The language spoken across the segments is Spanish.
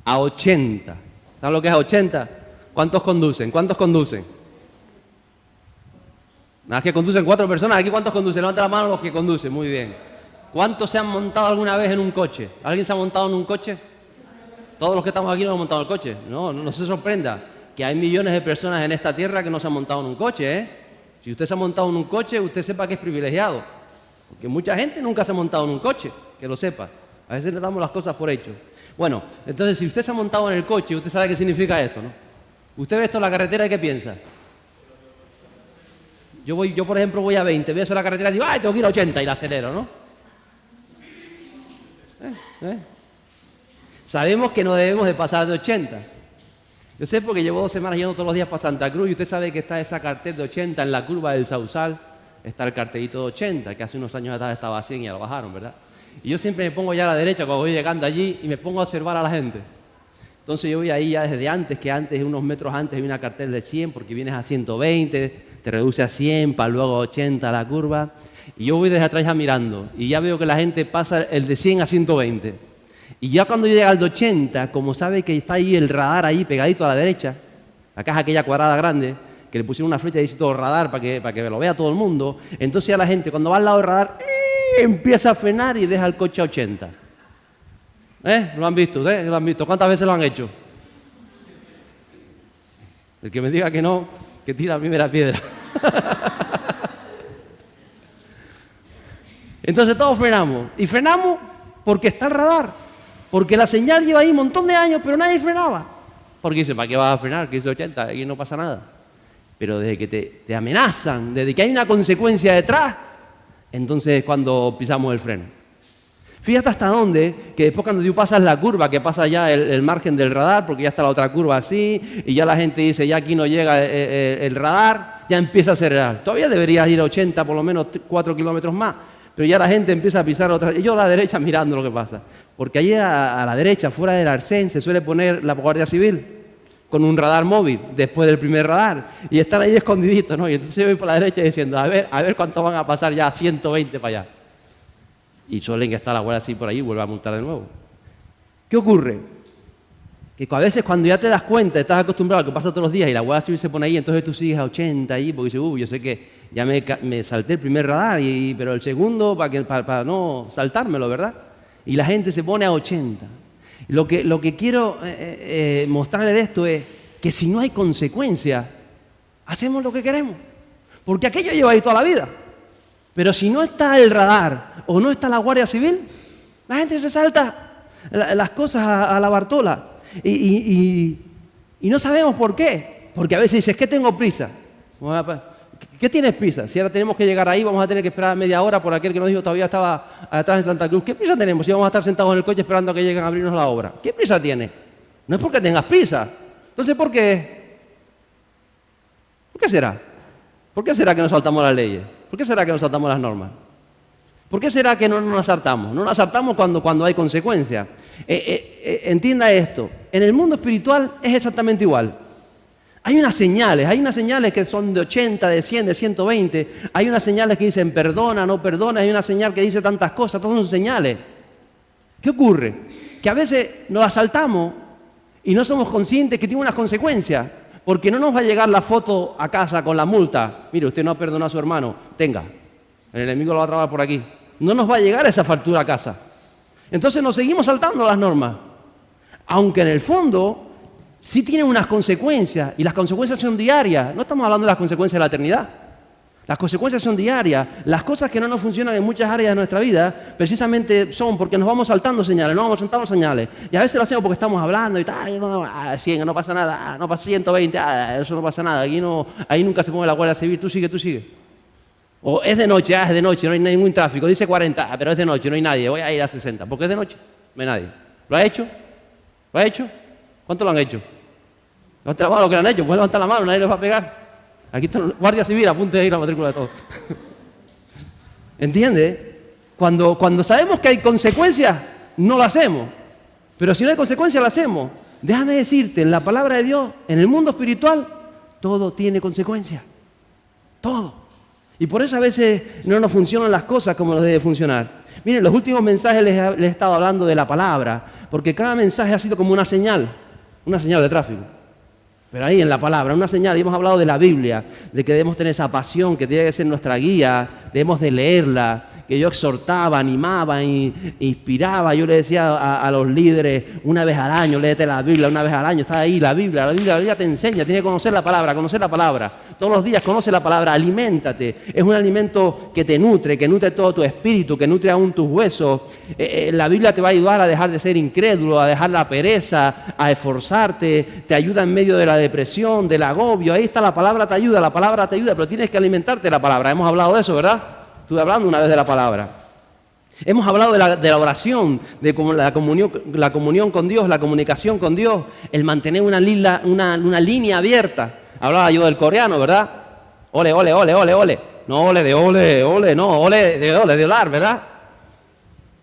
A 80. ¿Saben lo que es a 80? ¿Cuántos conducen? ¿Cuántos conducen? Nada más que conducen 4 personas. ¿Aquí cuántos conducen? Levanta la mano los que conducen. Muy bien. ¿Cuántos se han montado alguna vez en un coche? ¿Alguien se ha montado en un coche? Todos los que estamos aquí no hemos montado en el coche. No se sorprenda que hay millones de personas en esta tierra que no se han montado en un coche, ¿eh? Si usted se ha montado en un coche, usted sepa que es privilegiado. Porque mucha gente nunca se ha montado en un coche, que lo sepa. A veces le damos las cosas por hecho. Bueno, entonces si usted se ha montado en el coche, usted sabe qué significa esto, ¿no? Usted ve esto en la carretera y ¿qué piensa? Yo por ejemplo voy a 20, veo eso en la carretera y digo, ¡ay, tengo que ir a 80! Y la acelero, ¿no? Sabemos que no debemos de pasar de 80. Yo sé porque llevo 2 semanas yendo todos los días para Santa Cruz y usted sabe que está esa cartel de 80 en la curva del Sausal. Está el cartelito de 80, que hace unos años atrás estaba así y ya lo bajaron, ¿verdad? Y yo siempre me pongo ya a la derecha cuando voy llegando allí y me pongo a observar a la gente. Entonces yo voy ahí ya desde antes, unos metros antes, hay una cartel de 100 porque vienes a 120, te reduce a 100, para luego a 80 la curva. Y yo voy desde atrás ya mirando y ya veo que la gente pasa el de 100 a 120. Y ya cuando llega al de 80, como sabe que está ahí el radar ahí pegadito a la derecha, la caja aquella cuadrada grande, que le pusieron una flecha y dice todo radar para que lo vea todo el mundo, entonces ya la gente cuando va al lado del radar empieza a frenar y deja el coche a 80. ¿Lo han visto? ¿Lo han visto? ¿Cuántas veces lo han hecho? El que me diga que no, que tira la primera piedra. Entonces todos frenamos. Y frenamos porque está el radar. Porque la señal lleva ahí un montón de años, pero nadie frenaba. Porque dice, ¿para qué vas a frenar? Que es 80, aquí no pasa nada. Pero desde que te amenazan, desde que hay una consecuencia detrás, entonces es cuando pisamos el freno. Fíjate hasta dónde, que después cuando tú pasas la curva, que pasa ya el margen del radar, porque ya está la otra curva así, y ya la gente dice, ya aquí no llega el radar, ya empieza a acelerar. Todavía deberías ir a 80, por lo menos 4 kilómetros más, pero ya la gente empieza a pisar otra. Y yo a la derecha mirando lo que pasa. Porque allí a la derecha, fuera del arcén, se suele poner la Guardia Civil con un radar móvil, después del primer radar, y están ahí escondiditos, ¿no? Y entonces yo voy por la derecha diciendo, a ver cuánto van a pasar ya a 120 para allá. Y suelen que está la Guardia Civil por ahí y vuelve a multar de nuevo. ¿Qué ocurre? Que a veces cuando ya te das cuenta, estás acostumbrado a que pasa todos los días y la Guardia Civil se pone ahí, entonces tú sigues a 80 ahí, porque dices, yo sé que ya me salté el primer radar, pero el segundo para no saltármelo, ¿verdad? Y la gente se pone a 80. Lo que quiero mostrarle de esto es que si no hay consecuencias, hacemos lo que queremos. Porque aquello lleva ahí toda la vida. Pero si no está el radar o no está la Guardia Civil, la gente se salta las cosas a la Bartola. Y no sabemos por qué. Porque a veces dices, ¿qué tengo prisa? ¿Qué tienes prisa? Si ahora tenemos que llegar ahí, vamos a tener que esperar media hora por aquel que nos dijo todavía estaba atrás en Santa Cruz. ¿Qué prisa tenemos si vamos a estar sentados en el coche esperando a que lleguen a abrirnos la obra? ¿Qué prisa tienes? No es porque tengas prisa. Entonces, ¿por qué? ¿Por qué será? ¿Por qué será que nos saltamos las leyes? ¿Por qué será que nos saltamos las normas? ¿Por qué será que no nos saltamos? No nos saltamos cuando hay consecuencias. Entienda esto. En el mundo espiritual es exactamente igual. Hay unas señales que son de 80, de 100, de 120. Hay unas señales que dicen perdona, no perdona. Hay una señal que dice tantas cosas. Todas son señales. ¿Qué ocurre? Que a veces nos las saltamos y no somos conscientes que tiene unas consecuencias. Porque no nos va a llegar la foto a casa con la multa. Mire, usted no ha perdonado a su hermano. Tenga. El enemigo lo va a trabar por aquí. No nos va a llegar esa factura a casa. Entonces nos seguimos saltando las normas. Aunque en el fondo sí tienen unas consecuencias, y las consecuencias son diarias. No estamos hablando de las consecuencias de la eternidad. Las consecuencias son diarias. Las cosas que no nos funcionan en muchas áreas de nuestra vida, precisamente son porque nos vamos saltando señales, nos vamos saltando señales. Y a veces lo hacemos porque estamos hablando y tal, 100, no pasa nada, no pasa 120, eso no pasa nada, ahí nunca se pone la Guardia Civil, tú sigue. O es de noche, no hay ningún tráfico, dice 40, pero es de noche, no hay nadie, voy a ir a 60, porque es de noche, no hay nadie. ¿Lo ha hecho? ¿Lo ha hecho? ¿Cuánto lo han hecho? Levanta la mano lo que lo han hecho, pues levantar la mano, nadie les va a pegar. Aquí está la Guardia Civil, a punto de ir a la matrícula de todos. ¿Entiendes? Cuando sabemos que hay consecuencias, no lo hacemos. Pero si no hay consecuencias, lo hacemos. Déjame decirte, en la palabra de Dios, en el mundo espiritual, todo tiene consecuencias. Todo. Y por eso a veces no nos funcionan las cosas como nos debe funcionar. Miren, los últimos mensajes les he estado hablando de la palabra, porque cada mensaje ha sido como una señal de tráfico. Pero ahí en la palabra, una señal, y hemos hablado de la Biblia, de que debemos tener esa pasión, que tiene que ser nuestra guía, debemos de leerla, que yo exhortaba, animaba, inspiraba. Yo le decía a los líderes una vez al año, léete la Biblia una vez al año, está ahí la Biblia te enseña, tienes que conocer la palabra. Todos los días conoce la palabra, aliméntate. Es un alimento que te nutre, que nutre todo tu espíritu, que nutre aún tus huesos. La Biblia te va a ayudar a dejar de ser incrédulo, a dejar la pereza, a esforzarte, te ayuda en medio de la depresión, del agobio. Ahí está, la palabra te ayuda, pero tienes que alimentarte de la palabra. Hemos hablado de eso, ¿verdad? Estuve hablando una vez de la palabra. Hemos hablado de la oración, de la comunión con Dios, la comunicación con Dios, el mantener una línea abierta. Hablaba yo del coreano, ¿verdad? Ole, ole, ole, ole, ole. No ole de ole, no, ole de orar, ¿verdad?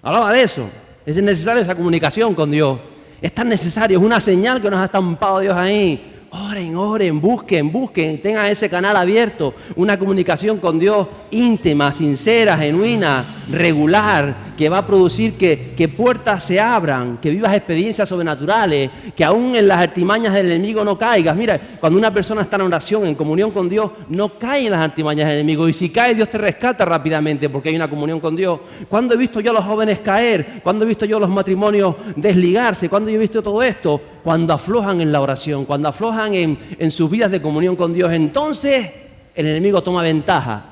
Hablaba de eso. Es necesaria esa comunicación con Dios. Es tan necesario, es una señal que nos ha estampado Dios ahí. Oren, busquen, tengan ese canal abierto, una comunicación con Dios íntima, sincera, genuina, regular, que va a producir que puertas se abran, que vivas experiencias sobrenaturales, que aún en las artimañas del enemigo no caigas. Mira, cuando una persona está en oración, en comunión con Dios, no cae en las artimañas del enemigo, y si cae, Dios te rescata rápidamente porque hay una comunión con Dios. ¿Cuándo he visto yo a los jóvenes caer? ¿Cuándo he visto yo a los matrimonios desligarse? ¿Cuándo he visto todo esto? Cuando aflojan en la oración, cuando aflojan en sus vidas de comunión con Dios. Entonces el enemigo toma ventaja.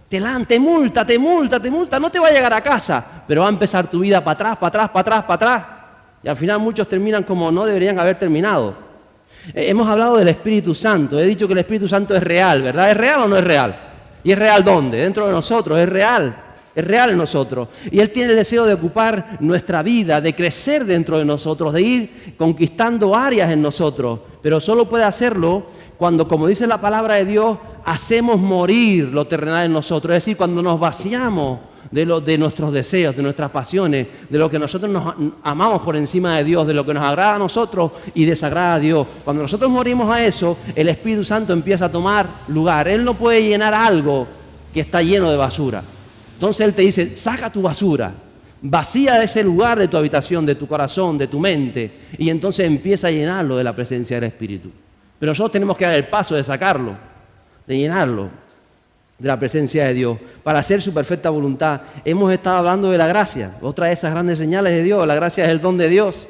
Te multa, no te va a llegar a casa, pero va a empezar tu vida para atrás. Y al final muchos terminan como no deberían haber terminado. Hemos hablado del Espíritu Santo. He dicho que el Espíritu Santo es real, ¿verdad? ¿Es real o no es real? ¿Y es real dónde? Dentro de nosotros, es real en nosotros. Y Él tiene el deseo de ocupar nuestra vida, de crecer dentro de nosotros, de ir conquistando áreas en nosotros. Pero solo puede hacerlo cuando, como dice la palabra de Dios, hacemos morir lo terrenal en nosotros. Es decir, cuando nos vaciamos de nuestros deseos, de nuestras pasiones, de lo que nosotros nos amamos por encima de Dios, de lo que nos agrada a nosotros y desagrada a Dios. Cuando nosotros morimos a eso, el Espíritu Santo empieza a tomar lugar. Él no puede llenar algo que está lleno de basura. Entonces Él te dice, saca tu basura, vacía de ese lugar de tu habitación, de tu corazón, de tu mente, y entonces empieza a llenarlo de la presencia del Espíritu. Pero nosotros tenemos que dar el paso de sacarlo, de llenarlo de la presencia de Dios, para hacer su perfecta voluntad. Hemos estado hablando de la gracia, otra de esas grandes señales de Dios. La gracia es el don de Dios.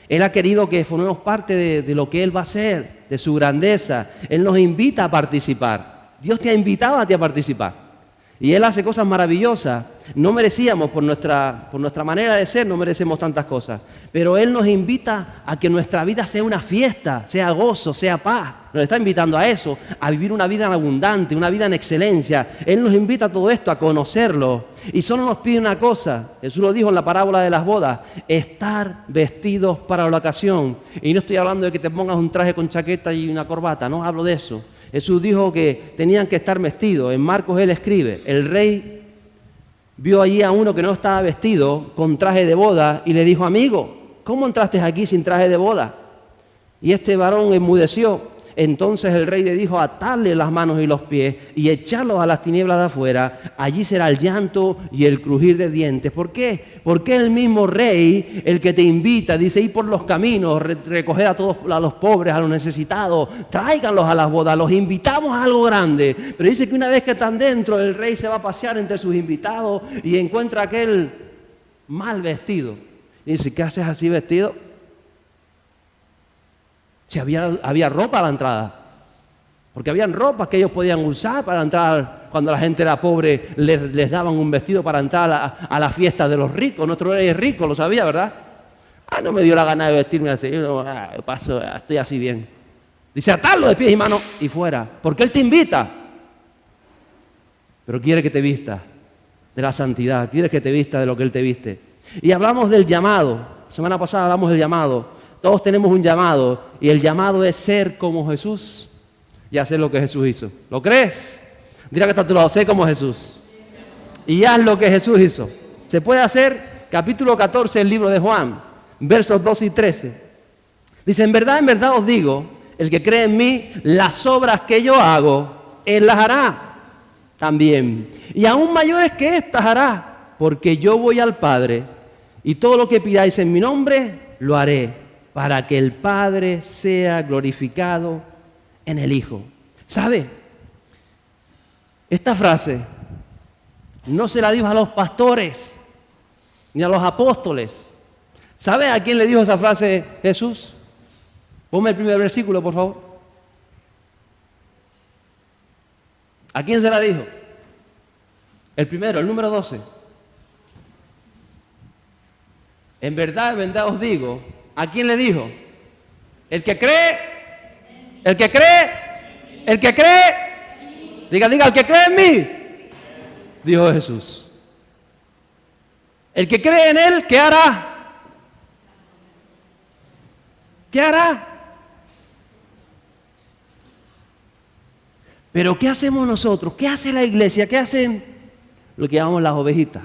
Él ha querido que formemos parte de lo que Él va a hacer, de su grandeza. Él nos invita a participar. Dios te ha invitado a ti a participar. Y Él hace cosas maravillosas. No merecíamos, por nuestra manera de ser, no merecemos tantas cosas. Pero Él nos invita a que nuestra vida sea una fiesta, sea gozo, sea paz. Nos está invitando a eso, a vivir una vida en abundante, una vida en excelencia. Él nos invita a todo esto, a conocerlo. Y solo nos pide una cosa. Jesús lo dijo en la parábola de las bodas: estar vestidos para la ocasión. Y no estoy hablando de que te pongas un traje con chaqueta y una corbata, no hablo de eso. Jesús dijo que tenían que estar vestidos. En Marcos Él escribe, el rey vio allí a uno que no estaba vestido con traje de boda y le dijo: amigo, ¿cómo entraste aquí sin traje de boda? Y este varón enmudeció. Entonces el rey le dijo: atarle las manos y los pies y echarlos a las tinieblas de afuera. Allí será el llanto y el crujir de dientes. ¿Por qué? Porque el mismo rey el que te invita, dice: ir por los caminos, recoger a todos, a los pobres, a los necesitados, tráiganlos a las bodas, los invitamos a algo grande. Pero dice que una vez que están dentro, el rey se va a pasear entre sus invitados y encuentra a aquel mal vestido. Y dice: ¿qué haces así vestido? Si había ropa a la entrada, porque habían ropas que ellos podían usar para entrar. Cuando la gente era pobre les daban un vestido para entrar a la fiesta de los ricos. Nuestro rey es rico, lo sabía, ¿verdad? No me dio la gana de vestirme así, estoy así bien. Dice: atarlo de pies y manos y fuera, porque Él te invita, pero quiere que te vistas de la santidad, quiere que te vistas de lo que Él te viste. Y hablamos del llamado. La semana pasada hablamos del llamado. Todos tenemos un llamado, y el llamado es ser como Jesús y hacer lo que Jesús hizo. ¿Lo crees? Dile que está a tu lado: sé como Jesús y haz lo que Jesús hizo. Se puede hacer. Capítulo 14 del libro de Juan, versos 12 y 13. Dice: en verdad os digo, el que cree en mí, las obras que yo hago, Él las hará también. Y aún mayores que estas hará, porque yo voy al Padre, y todo lo que pidáis en mi nombre, lo haré, para que el Padre sea glorificado en el Hijo. ¿Sabe? Esta frase no se la dijo a los pastores, ni a los apóstoles. ¿Sabe a quién le dijo esa frase Jesús? Ponme el primer versículo, por favor. ¿A quién se la dijo? El primero, el número 12. En verdad os digo, ¿a quién le dijo? El que cree, el que cree, el que cree, diga, el que cree en mí, dijo Jesús. El que cree en Él, ¿qué hará? ¿Qué hará? Pero ¿qué hacemos nosotros? ¿Qué hace la iglesia? ¿Qué hacen lo que llamamos las ovejitas?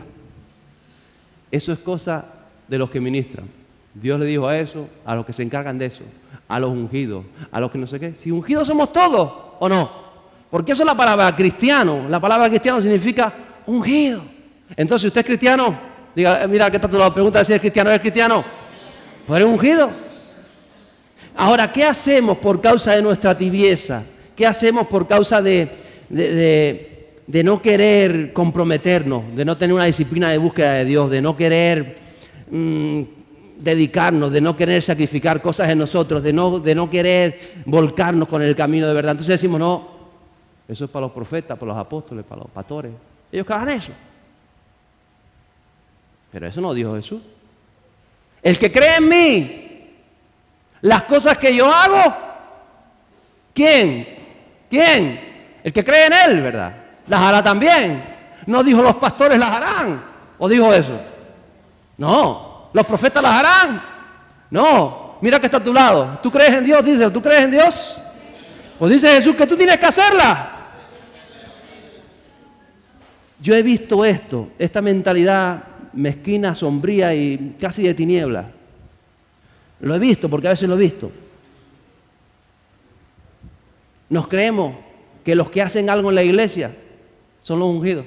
Eso es cosa de los que ministran. Dios le dijo a eso, a los que se encargan de eso, a los ungidos, a los que no sé qué. Si ungidos somos todos, ¿o no? Porque eso es la palabra cristiano. La palabra cristiano significa ungido. Entonces, si usted es cristiano, diga, mira, ¿qué está a tu lado? Pregunta si es cristiano. ¿Eres cristiano? ¿Pues eres ungido? Ahora, ¿qué hacemos por causa de nuestra tibieza? ¿Qué hacemos por causa de no querer comprometernos, de no tener una disciplina de búsqueda de Dios, de no querer dedicarnos, de no querer sacrificar cosas en nosotros, de no querer volcarnos con el camino de verdad? Entonces decimos, no, eso es para los profetas, para los apóstoles, para los pastores. Ellos que hagan eso. Pero eso no dijo Jesús. El que cree en mí, las cosas que yo hago, ¿quién? ¿Quién? El que cree en Él, ¿verdad? Las hará también. No dijo los pastores las harán. ¿O dijo eso? No. ¿Los profetas las harán? No. Mira que está a tu lado. ¿Tú crees en Dios? Dice, ¿tú crees en Dios? Pues dice Jesús que tú tienes que hacerla. Yo he visto esto, esta mentalidad mezquina, sombría y casi de tiniebla. Lo he visto porque a veces lo he visto. Nos creemos que los que hacen algo en la iglesia son los ungidos.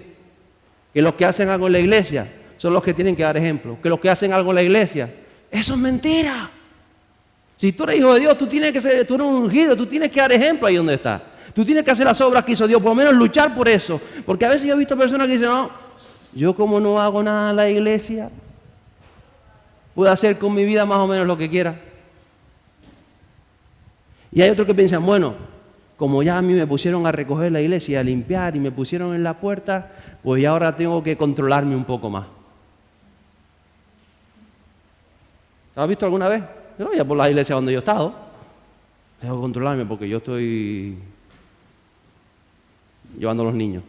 Que los que hacen algo en la iglesia son los que tienen que dar ejemplo. Que los que hacen algo en la iglesia, eso es mentira. Si tú eres hijo de Dios, tú eres un ungido, tú tienes que dar ejemplo ahí donde estás. Tú tienes que hacer las obras que hizo Dios, por lo menos luchar por eso. Porque a veces yo he visto personas que dicen, no, yo como no hago nada en la iglesia, puedo hacer con mi vida más o menos lo que quiera. Y hay otros que piensan, bueno, como ya a mí me pusieron a recoger la iglesia, a limpiar y me pusieron en la puerta, pues ya ahora tengo que controlarme un poco más. ¿Lo has visto alguna vez? Yo ya por la iglesia donde yo he estado. Tengo que controlarme porque yo estoy llevando a los niños.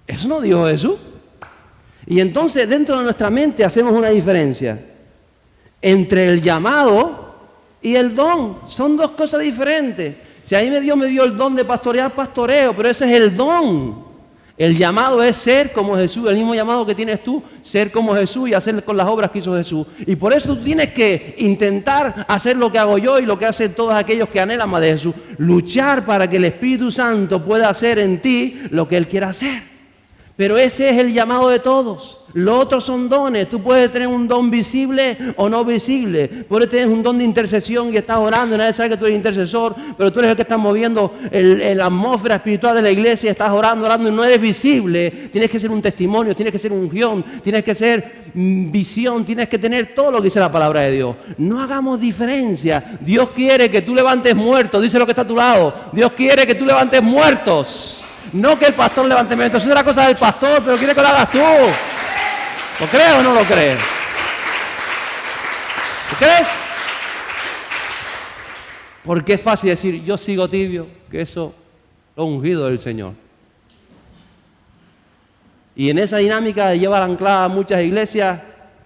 Eso no dijo Jesús. Y entonces dentro de nuestra mente hacemos una diferencia entre el llamado y el don. Son dos cosas diferentes. Si a mí Dios me dio el don de pastorear, pastoreo, pero ese es el don. El llamado es ser como Jesús, el mismo llamado que tienes tú, ser como Jesús y hacer con las obras que hizo Jesús. Y por eso tú tienes que intentar hacer lo que hago yo y lo que hacen todos aquellos que anhelan más de Jesús. Luchar para que el Espíritu Santo pueda hacer en ti lo que Él quiera hacer. Pero ese es el llamado de todos. Los otros son dones. Tú puedes tener un don visible o no visible. Puedes tener un don de intercesión y estás orando y nadie sabe que tú eres intercesor, pero tú eres el que está moviendo la atmósfera espiritual de la iglesia, estás orando y no eres visible. Tienes que ser un testimonio, tienes que ser unción, tienes que ser visión, tienes que tener todo lo que dice la palabra de Dios. No hagamos diferencia. Dios quiere que tú levantes muertos, dice lo que está a tu lado. Dios quiere que tú levantes muertos. No que el pastor levante muertos. Eso es una cosa del pastor, pero quiere que lo hagas tú. ¿Lo crees o no lo crees? ¿Lo crees? Porque es fácil decir, yo sigo tibio, que eso es ungido del Señor. Y en esa dinámica lleva anclada a muchas iglesias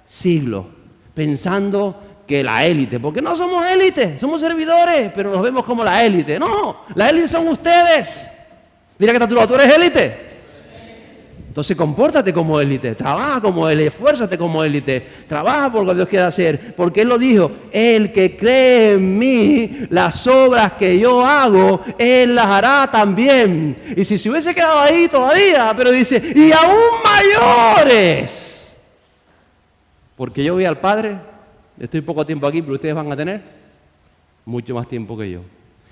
siglos, pensando que la élite, porque no somos élite, somos servidores, pero nos vemos como la élite. No, la élite son ustedes. Mira que tú eres élite. Entonces compórtate como élite, trabaja como élite, esfuérzate como élite, trabaja por lo que Dios quiere hacer, porque Él lo dijo, el que cree en mí, las obras que yo hago, Él las hará también. Y si se hubiese quedado ahí todavía, pero dice, y aún mayores, porque yo voy al Padre, estoy poco tiempo aquí, pero ustedes van a tener mucho más tiempo que yo.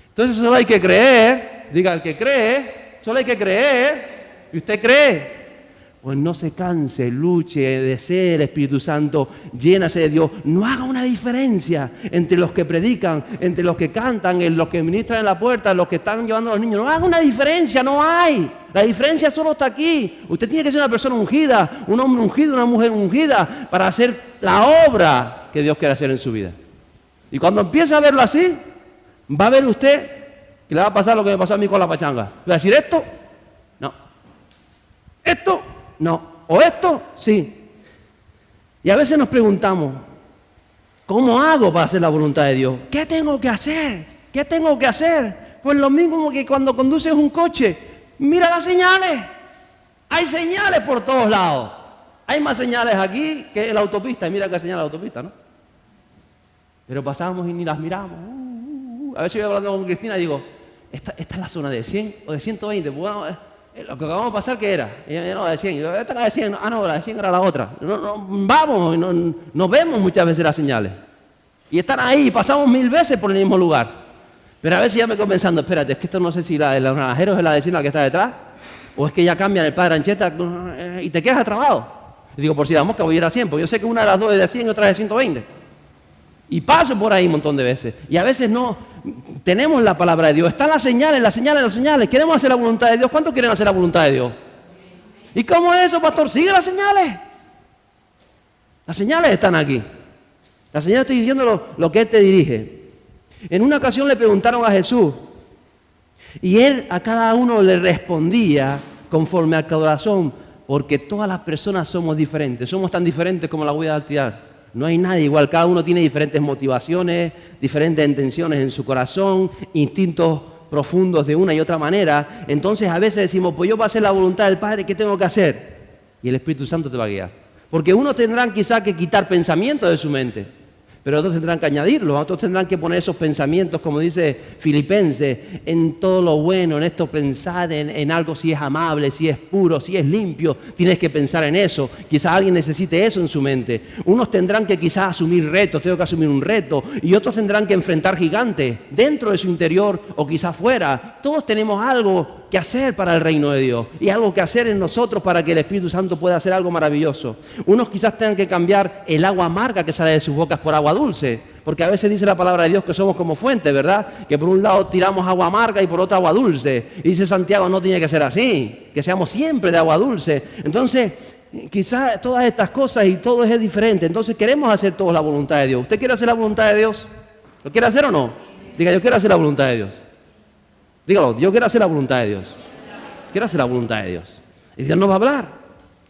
Entonces solo hay que creer, diga el que cree, solo hay que creer, y usted cree. Pues no se canse, luche, desee el Espíritu Santo, llénase de Dios. No haga una diferencia entre los que predican, entre los que cantan, en los que ministran en la puerta, los que están llevando a los niños. No haga una diferencia, no hay. La diferencia solo está aquí. Usted tiene que ser una persona ungida, un hombre ungido, una mujer ungida, para hacer la obra que Dios quiere hacer en su vida. Y cuando empiece a verlo así, va a ver usted que le va a pasar lo que me pasó a mí con la pachanga. ¿Va a decir esto? No. ¿Esto? No. ¿O esto? Sí. Y a veces nos preguntamos, ¿cómo hago para hacer la voluntad de Dios? ¿Qué tengo que hacer? ¿Qué tengo que hacer? Pues lo mismo que cuando conduces un coche. Mira las señales. Hay señales por todos lados. Hay más señales aquí que en la autopista. Y mira que señala la autopista, ¿no? Pero pasamos y ni las miramos. A veces yo voy hablando con Cristina y digo, esta es la zona de 100 o de 120. Bueno, lo que acabamos de pasar, ¿qué era? Ella, no, de 100. Yo, esta era de 100. Ah, no, la de 100 era la otra. Vamos, no vemos muchas veces las señales. Y están ahí, pasamos 1000 veces por el mismo lugar. Pero a veces ya me quedo pensando, espérate, es que esto no sé si la de los naranjeros es la de 100 la que está detrás, o es que ya cambian el padre Ancheta y te quedas trabado. Y digo, por si la mosca voy a ir a 100, porque yo sé que una de las dos es de 100 y otra es de 120. Y paso por ahí un montón de veces. Y a veces no tenemos la palabra de Dios. Están las señales. Queremos hacer la voluntad de Dios. ¿Cuántos quieren hacer la voluntad de Dios? ¿Y cómo es eso, pastor? Sigue las señales. Las señales están aquí. Las señales, estoy diciendo lo que Él te dirige. En una ocasión le preguntaron a Jesús. Y Él a cada uno le respondía conforme al corazón. Porque todas las personas somos diferentes. Somos tan diferentes como la huella de altillar. No hay nadie igual, cada uno tiene diferentes motivaciones, diferentes intenciones en su corazón, instintos profundos de una y otra manera. Entonces a veces decimos, pues yo para hacer la voluntad del Padre, ¿qué tengo que hacer? Y el Espíritu Santo te va a guiar. Porque unos tendrán quizás que quitar pensamientos de su mente, pero otros tendrán que añadirlos, otros tendrán que poner esos pensamientos, como dice Filipenses, en todo lo bueno, en esto pensar en algo, si es amable, si es puro, si es limpio, tienes que pensar en eso. Quizás alguien necesite eso en su mente. Unos tendrán que quizás asumir retos, tengo que asumir un reto, y otros tendrán que enfrentar gigantes dentro de su interior o quizás fuera. Todos tenemos algo que hacer para el reino de Dios y algo que hacer en nosotros para que el Espíritu Santo pueda hacer algo maravilloso. Unos quizás tengan que cambiar el agua amarga que sale de sus bocas por agua dulce, porque a veces dice la palabra de Dios que somos como fuente, ¿verdad? Que por un lado tiramos agua amarga y por otro agua dulce. Y dice Santiago, no tiene que ser así, que seamos siempre de agua dulce. Entonces, quizás todas estas cosas y todo es diferente. Entonces queremos hacer todos la voluntad de Dios. ¿Usted quiere hacer la voluntad de Dios? ¿Lo quiere hacer o no? Diga, yo quiero hacer la voluntad de Dios. Dígalo, yo quiero hacer la voluntad de Dios. Quiero hacer la voluntad de Dios. Y Dios nos va a hablar.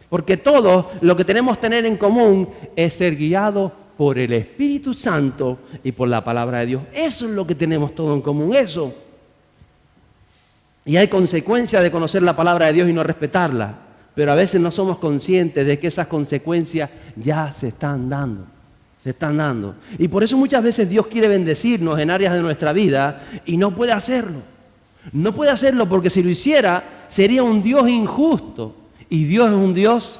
Porque todo lo que tenemos que tener en común es ser guiados por el Espíritu Santo y por la palabra de Dios. Eso es lo que tenemos todo en común, eso. Y hay consecuencias de conocer la palabra de Dios y no respetarla. Pero a veces no somos conscientes de que esas consecuencias ya se están dando. Se están dando. Y por eso muchas veces Dios quiere bendecirnos en áreas de nuestra vida y no puede hacerlo. No puede hacerlo porque si lo hiciera sería un Dios injusto. Y Dios es un Dios,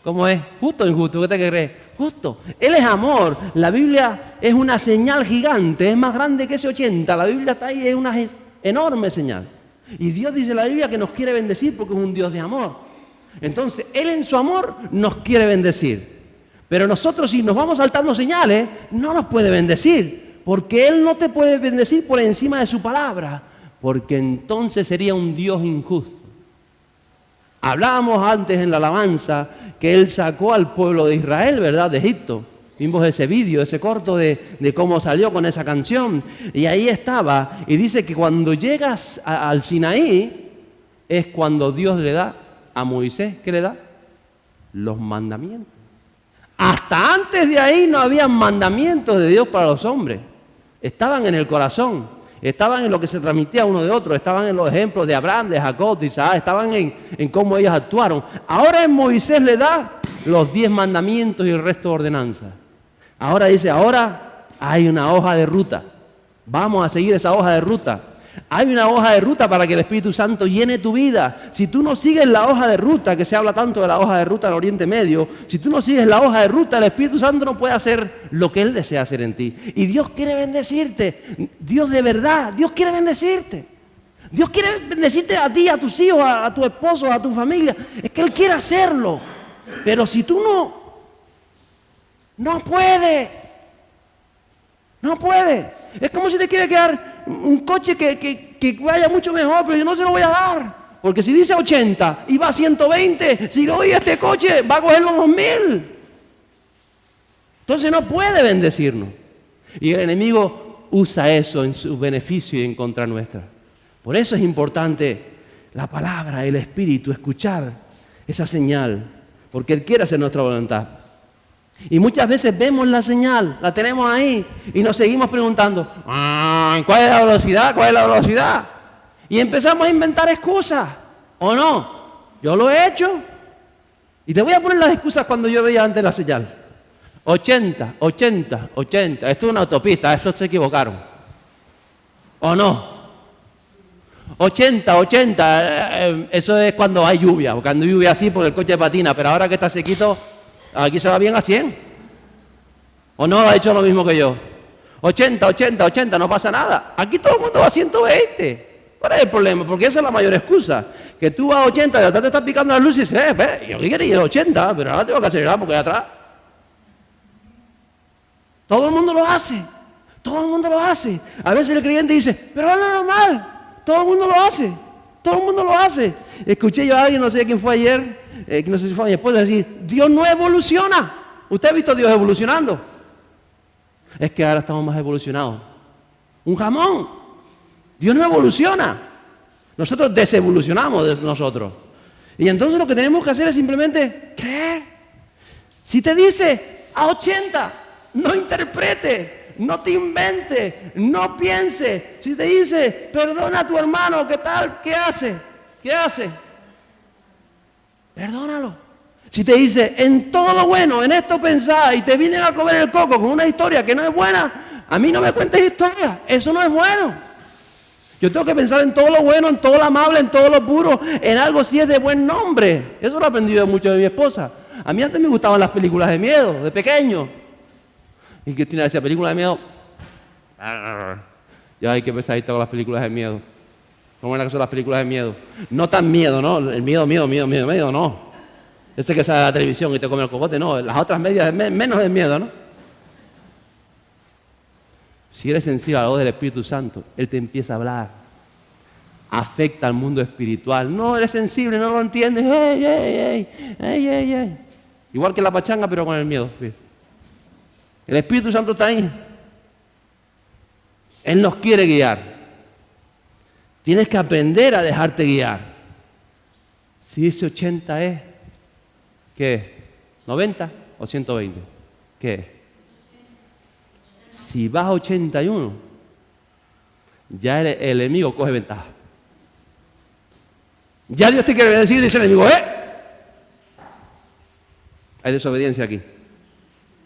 ¿cómo es? ¿Justo o injusto? ¿Qué te crees? Justo. Él es amor. La Biblia es una señal gigante, es más grande que ese 80. La Biblia está ahí, es una enorme señal. Y Dios dice en la Biblia que nos quiere bendecir porque es un Dios de amor. Entonces, Él en su amor nos quiere bendecir. Pero nosotros, si nos vamos saltando señales, no nos puede bendecir. Porque Él no te puede bendecir por encima de su palabra. Porque entonces sería un Dios injusto. Hablábamos antes en la alabanza que Él sacó al pueblo de Israel, ¿verdad?, de Egipto. Vimos ese vídeo, ese corto de cómo salió con esa canción. Y ahí estaba. Y dice que cuando llegas al Sinaí es cuando Dios le da a Moisés, ¿qué le da? Los mandamientos. Hasta antes de ahí no había mandamientos de Dios para los hombres. Estaban en el corazón. estaban en lo que se transmitía uno de otro, estaban en los ejemplos de Abraham, de Jacob, de Isaac, estaban en cómo ellos actuaron. Ahora en Moisés le da los 10 mandamientos y el resto de ordenanzas. Ahora dice, ahora hay una hoja de ruta. Vamos a seguir esa hoja de ruta. Hay una hoja de ruta para que el Espíritu Santo llene tu vida. Si tú no sigues la hoja de ruta, que se habla tanto de la hoja de ruta en Oriente Medio, si tú no sigues la hoja de ruta, el Espíritu Santo no puede hacer lo que Él desea hacer en ti. Y Dios quiere bendecirte. Dios de verdad, Dios quiere bendecirte. Dios quiere bendecirte a ti, a tus hijos, a tu esposo, a tu familia. Es que Él quiere hacerlo. Pero si tú no puedes. No puedes. Es como si te quiere quedar un coche que vaya mucho mejor, pero yo no se lo voy a dar. Porque si dice 80 y va a 120, si lo oye este coche, va a coger los 2000. Entonces no puede bendecirnos. Y el enemigo usa eso en su beneficio y en contra nuestra. Por eso es importante la palabra, el Espíritu, escuchar esa señal. Porque Él quiere hacer nuestra voluntad. Y muchas veces vemos la señal, la tenemos ahí y nos seguimos preguntando, ¿cuál es la velocidad? ¿Cuál es la velocidad? Y empezamos a inventar excusas, ¿o no? Yo lo he hecho. Y te voy a poner las excusas cuando yo veía antes la señal. 80, 80, 80. Esto es una autopista, eso se equivocaron. ¿O no? 80, 80. Eso es cuando hay lluvia, cuando hay lluvia así porque el coche patina, pero ahora que está sequito, aquí se va bien a 100. ¿O no ha hecho lo mismo que yo? 80, 80, 80, no pasa nada. Aquí todo el mundo va a 120. ¿Cuál es el problema? Porque esa es la mayor excusa. Que tú vas a 80 y atrás te estás picando las luces y dices, yo quería ir a 80, pero ahora tengo que acelerar porque de atrás. Todo el mundo lo hace. Todo el mundo lo hace. A veces el creyente dice, pero es normal. Todo el mundo lo hace. Todo el mundo lo hace. Escuché yo a alguien, no sé quién fue ayer, no sé si fue a mi esposa, decir, Dios no evoluciona. ¿Usted ha visto a Dios evolucionando? Es que ahora estamos más evolucionados. Un jamón. Dios no evoluciona. Nosotros desevolucionamos de nosotros. Y entonces lo que tenemos que hacer es simplemente creer. Si te dice a 80, no interprete, no te invente, no piense. Si te dice, perdona a tu hermano, ¿qué tal? ¿Qué hace? ¿Qué hace? Perdónalo. Si te dice, en todo lo bueno, en esto pensá, y te vienen a comer el coco con una historia que no es buena, a mí no me cuentes historias, eso no es bueno. Yo tengo que pensar en todo lo bueno, en todo lo amable, en todo lo puro, en algo si es de buen nombre. Eso lo he aprendido mucho de mi esposa. A mí antes me gustaban las películas de miedo, de pequeño. Y Cristina decía, película de miedo. Ya hay que empezar con las películas de miedo. ¿Cómo es que son las películas de miedo? No tan miedo, ¿no? El miedo, no. Ese que sale a la televisión y te come el cocote, no. Las otras medias, menos de miedo, ¿no? Si eres sensible a la voz del Espíritu Santo, Él te empieza a hablar. Afecta al mundo espiritual. No, eres sensible, no lo entiendes. ¡Ey! Igual que la pachanga, pero con el miedo. El Espíritu Santo está ahí. Él nos quiere guiar. Tienes que aprender a dejarte guiar. Si dice 80 es, ¿qué es? ¿90 o 120? ¿Qué es? Si vas a 81, ya el enemigo coge ventaja. Ya Dios te quiere decir, dice el enemigo, hay desobediencia aquí.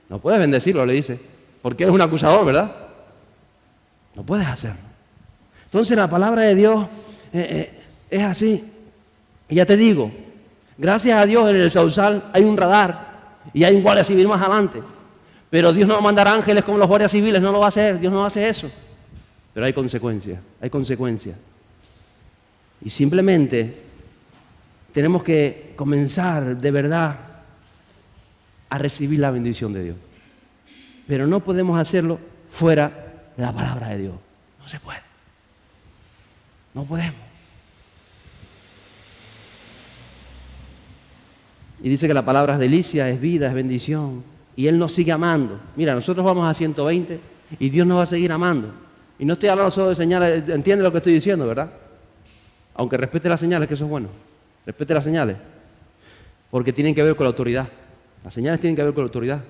No puedes bendecirlo, le dice, porque eres un acusador, ¿verdad? No puedes hacerlo. Entonces la palabra de Dios es así. Y ya te digo, gracias a Dios en el Sausal hay un radar y hay un guardia civil más adelante. Pero Dios no va a mandar ángeles como los guardias civiles, no lo va a hacer, Dios no hace eso. Pero hay consecuencias, hay consecuencias. Y simplemente tenemos que comenzar de verdad a recibir la bendición de Dios. Pero no podemos hacerlo fuera de la palabra de Dios. No se puede. No podemos. Y dice que la palabra es delicia, es vida, es bendición. Y Él nos sigue amando. Mira, nosotros vamos a 120 y Dios nos va a seguir amando. Y no estoy hablando solo de señales, entiende lo que estoy diciendo, ¿verdad? Aunque respete las señales, que eso es bueno. Respete las señales. Porque tienen que ver con la autoridad. Las señales tienen que ver con la autoridad.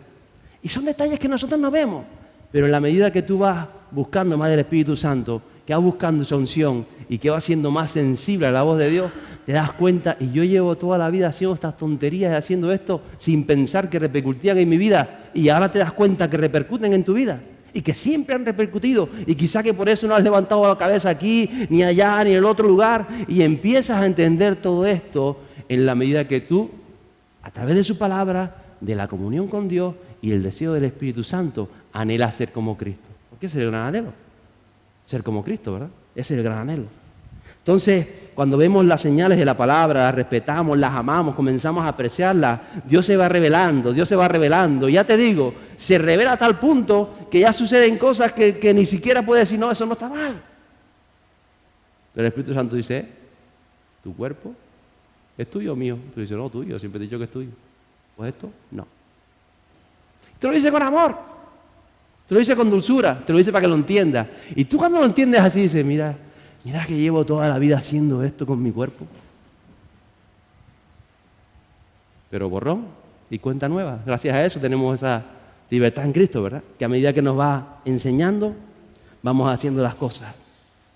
Y son detalles que nosotros no vemos. Pero en la medida que tú vas buscando más del Espíritu Santo que va buscando esa unción y que va siendo más sensible a la voz de Dios, te das cuenta, y yo llevo toda la vida haciendo estas tonterías y haciendo esto sin pensar que repercutían en mi vida, y ahora te das cuenta que repercuten en tu vida y que siempre han repercutido, y quizá que por eso no has levantado la cabeza aquí, ni allá, ni en el otro lugar, y empiezas a entender todo esto en la medida que tú, a través de su palabra, de la comunión con Dios y el deseo del Espíritu Santo, anhelas ser como Cristo. Porque ese es el gran anhelo, ser como Cristo, ¿verdad? Ese es el gran anhelo. Entonces, cuando vemos las señales de la palabra, las respetamos, las amamos, comenzamos a apreciarlas, Dios se va revelando, Dios se va revelando. Y ya te digo, se revela a tal punto que ya suceden cosas que ni siquiera puedes decir, no, eso no está mal. Pero el Espíritu Santo dice, ¿tu cuerpo es tuyo o mío? Tú dices, no, tuyo, siempre he dicho que es tuyo. Pues esto, no. Te lo dice con amor, te lo dice con dulzura, te lo dice para que lo entiendas. Y tú cuando lo entiendes así, dices, mira que llevo toda la vida haciendo esto con mi cuerpo. Pero borrón y cuenta nueva. Gracias a eso tenemos esa libertad en Cristo, ¿verdad? Que a medida que nos va enseñando, vamos haciendo las cosas.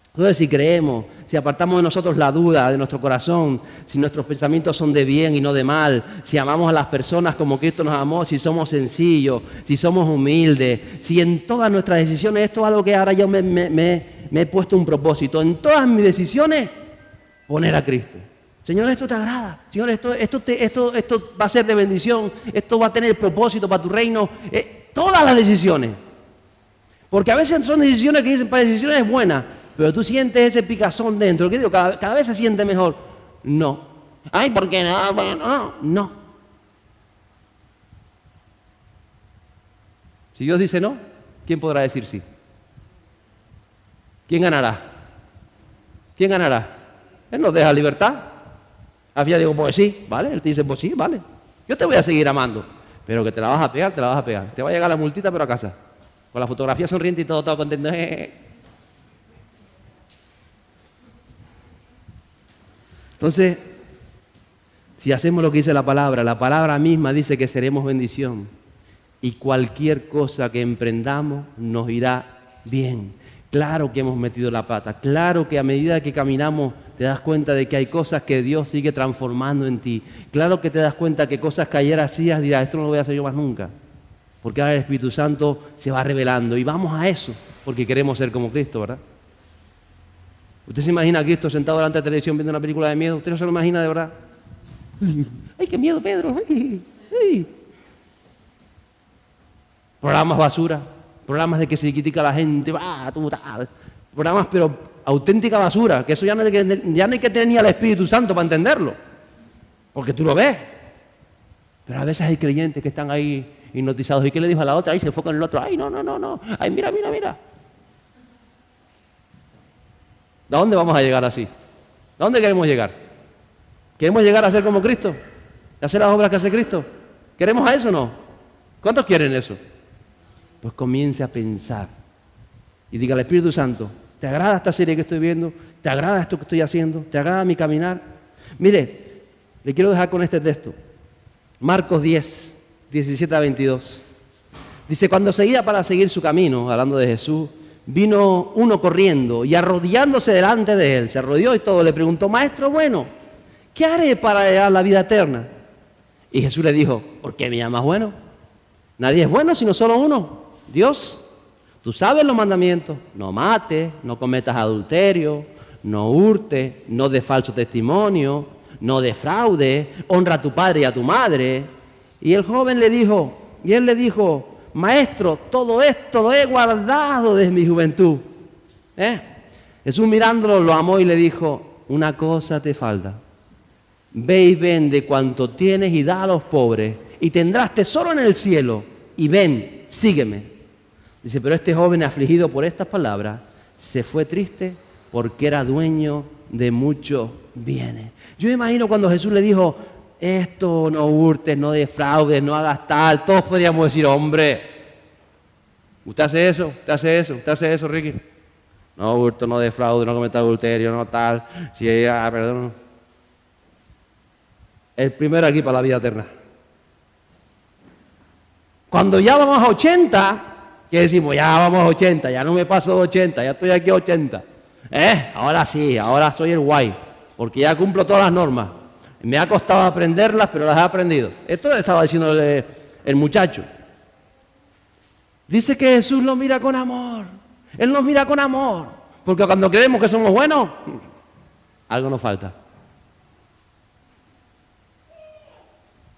Entonces, si creemos, si apartamos de nosotros la duda de nuestro corazón, si nuestros pensamientos son de bien y no de mal, si amamos a las personas como Cristo nos amó, si somos sencillos, si somos humildes, si en todas nuestras decisiones, esto es algo que ahora yo me he puesto un propósito, en todas mis decisiones, poner a Cristo. Señor, esto te agrada. Señor, esto va a ser de bendición, esto va a tener propósito para tu reino. Todas las decisiones. Porque a veces son decisiones que dicen, para decisiones buenas, pero tú sientes ese picazón dentro. ¿Qué digo? Cada vez se siente mejor. No. Ay, ¿por qué no? Bueno, no. Si Dios dice no, ¿quién podrá decir sí? ¿Quién ganará? ¿Quién ganará? Él nos deja libertad. Al final digo, pues sí, ¿vale? Él te dice, pues sí, vale. Yo te voy a seguir amando. Pero que te la vas a pegar, te la vas a pegar. Te va a llegar la multita, pero a casa. Con la fotografía sonriente y todo contento. Entonces, si hacemos lo que dice la palabra misma dice que seremos bendición. Y cualquier cosa que emprendamos nos irá bien. Claro que hemos metido la pata. Claro que a medida que caminamos te das cuenta de que hay cosas que Dios sigue transformando en ti. Claro que te das cuenta que cosas que ayer hacías dirás, esto no lo voy a hacer yo más nunca. Porque ahora el Espíritu Santo se va revelando. Y vamos a eso, porque queremos ser como Cristo, ¿verdad? ¿Usted se imagina a Cristo sentado delante de la televisión viendo una película de miedo? ¿Usted no se lo imagina de verdad? ¡Ay, qué miedo, Pedro! ¡Ay, ay! Programas basura, programas de que se critica a la gente, programas pero auténtica basura, que eso ya no hay que tener ni al Espíritu Santo para entenderlo, porque tú lo ves. Pero a veces hay creyentes que están ahí hipnotizados. ¿Y qué le dijo a la otra? Ahí se fue con el otro. ¡Ay, no! ¡Ay, mira! ¿A dónde vamos a llegar así? ¿A dónde queremos llegar? ¿Queremos llegar a ser como Cristo? ¿A hacer las obras que hace Cristo? ¿Queremos a eso o no? ¿Cuántos quieren eso? Pues comience a pensar y diga al Espíritu Santo, ¿te agrada esta serie que estoy viendo? ¿Te agrada esto que estoy haciendo? ¿Te agrada mi caminar? Mire, le quiero dejar con este texto. Marcos 10, 17 a 22. Dice, cuando seguía para seguir su camino, hablando de Jesús, vino uno corriendo y arrodillándose delante de él, se arrodilló y todo, le preguntó, Maestro bueno, ¿qué haré para heredar la vida eterna? Y Jesús le dijo, ¿por qué me llamas bueno? Nadie es bueno sino solo uno, Dios. Tú sabes los mandamientos, no mates, no cometas adulterio, no hurtes, no des falso testimonio, no defraudes, honra a tu padre y a tu madre. Y el joven le dijo, Maestro, todo esto lo he guardado desde mi juventud. Jesús mirándolo lo amó y le dijo, una cosa te falta. Ve y vende cuanto tienes y da a los pobres y tendrás tesoro en el cielo. Y ven, sígueme. Dice, pero este joven afligido por estas palabras se fue triste porque era dueño de muchos bienes. Yo me imagino cuando Jesús le dijo, esto no hurtes, no defraudes, no hagas tal, todos podríamos decir, hombre, ¿usted hace eso? ¿Usted hace eso, Ricky? No hurto, no defraude, no cometa adulterio, no tal, si ella, perdón. El primero aquí para la vida eterna. Cuando ya vamos a 80, ¿qué decimos? Ya vamos a 80, ya no me paso de 80, ya estoy aquí a 80. Ahora sí, ahora soy el guay, porque ya cumplo todas las normas. Me ha costado aprenderlas, pero las he aprendido. Esto le estaba diciendo el muchacho. Dice que Jesús lo mira con amor. Él nos mira con amor. Porque cuando creemos que somos buenos, algo nos falta.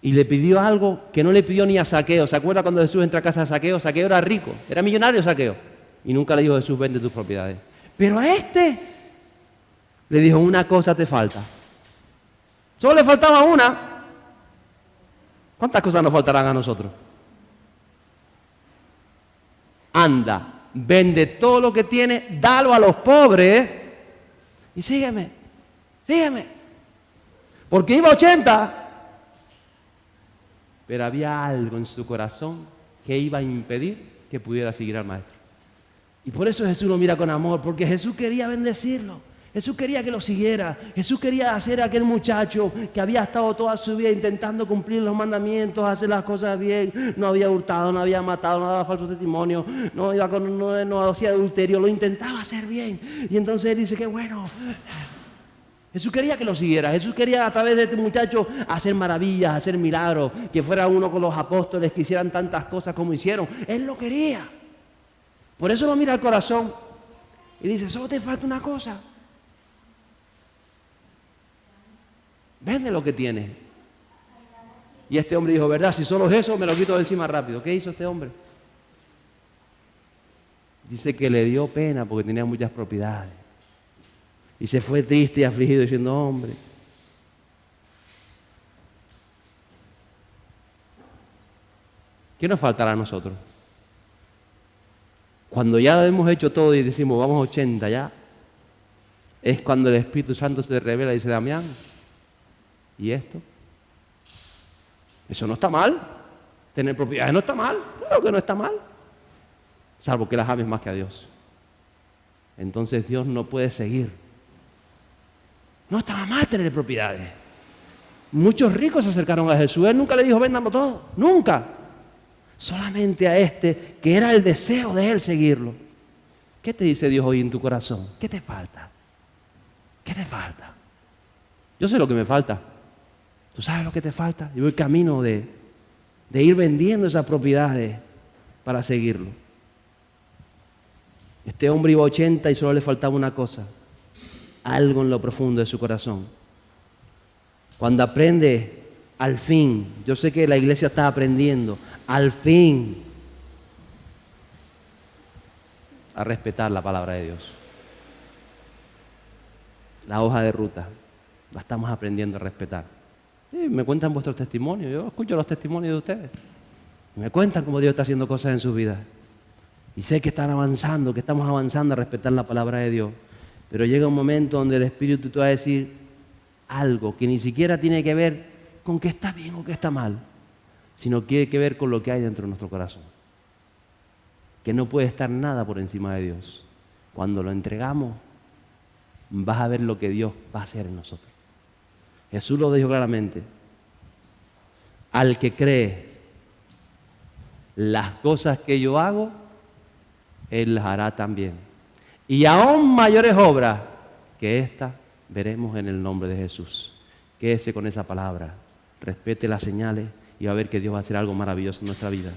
Y le pidió algo que no le pidió ni a Zaqueo. ¿Se acuerda cuando Jesús entra a casa de Zaqueo? Zaqueo era rico, era millonario Zaqueo. Y nunca le dijo Jesús, vende tus propiedades. Pero a este le dijo, una cosa te falta. Solo le faltaba una. ¿Cuántas cosas nos faltarán a nosotros? Anda, vende todo lo que tienes, dalo a los pobres y sígueme, sígueme. Porque iba a 80, pero había algo en su corazón que iba a impedir que pudiera seguir al maestro. Y por eso Jesús lo mira con amor, porque Jesús quería bendecirlo. Jesús quería que lo siguiera. Jesús quería hacer a aquel muchacho que había estado toda su vida intentando cumplir los mandamientos, hacer las cosas bien. No había hurtado, no había matado, no daba falso testimonio, no hacía adulterio, lo intentaba hacer bien. Y entonces él dice que bueno. Jesús quería que lo siguiera. Jesús quería a través de este muchacho hacer maravillas, hacer milagros, que fuera uno con los apóstoles, que hicieran tantas cosas como hicieron. Él lo quería. Por eso lo mira al corazón y dice, solo te falta una cosa. Vende lo que tienes. Y este hombre dijo, ¿verdad? Si solo es eso, me lo quito de encima rápido. ¿Qué hizo este hombre? Dice que le dio pena porque tenía muchas propiedades. Y se fue triste y afligido diciendo, hombre. ¿Qué nos faltará a nosotros? Cuando ya hemos hecho todo y decimos, vamos a 80 ya, es cuando el Espíritu Santo se revela y dice, Damián, ¿y esto? Eso no está mal. Tener propiedades no está mal. Claro que no está mal. Salvo que las ames más que a Dios. Entonces Dios no puede seguir. No estaba mal tener propiedades. Muchos ricos se acercaron a Jesús. Él nunca le dijo, véndalo todo. Nunca. Solamente a este, que era el deseo de él seguirlo. ¿Qué te dice Dios hoy en tu corazón? ¿Qué te falta? ¿Qué te falta? Yo sé lo que me falta. ¿Tú sabes lo que te falta? Yo voy camino de ir vendiendo esas propiedades para seguirlo. Este hombre iba a 80 y solo le faltaba una cosa. Algo en lo profundo de su corazón. Cuando aprende, al fin, yo sé que la iglesia está aprendiendo, al fin, a respetar la palabra de Dios. La hoja de ruta, la estamos aprendiendo a respetar. Sí, me cuentan vuestros testimonios, yo escucho los testimonios de ustedes. Me cuentan cómo Dios está haciendo cosas en sus vidas. Y sé que están avanzando, que estamos avanzando a respetar la palabra de Dios. Pero llega un momento donde el Espíritu te va a decir algo que ni siquiera tiene que ver con que está bien o que está mal, sino que tiene que ver con lo que hay dentro de nuestro corazón. Que no puede estar nada por encima de Dios. Cuando lo entregamos, vas a ver lo que Dios va a hacer en nosotros. Jesús lo dijo claramente. Al que cree las cosas que yo hago, Él las hará también. Y aún mayores obras que estas veremos en el nombre de Jesús. Quédese con esa palabra. Respete las señales y va a ver que Dios va a hacer algo maravilloso en nuestra vida.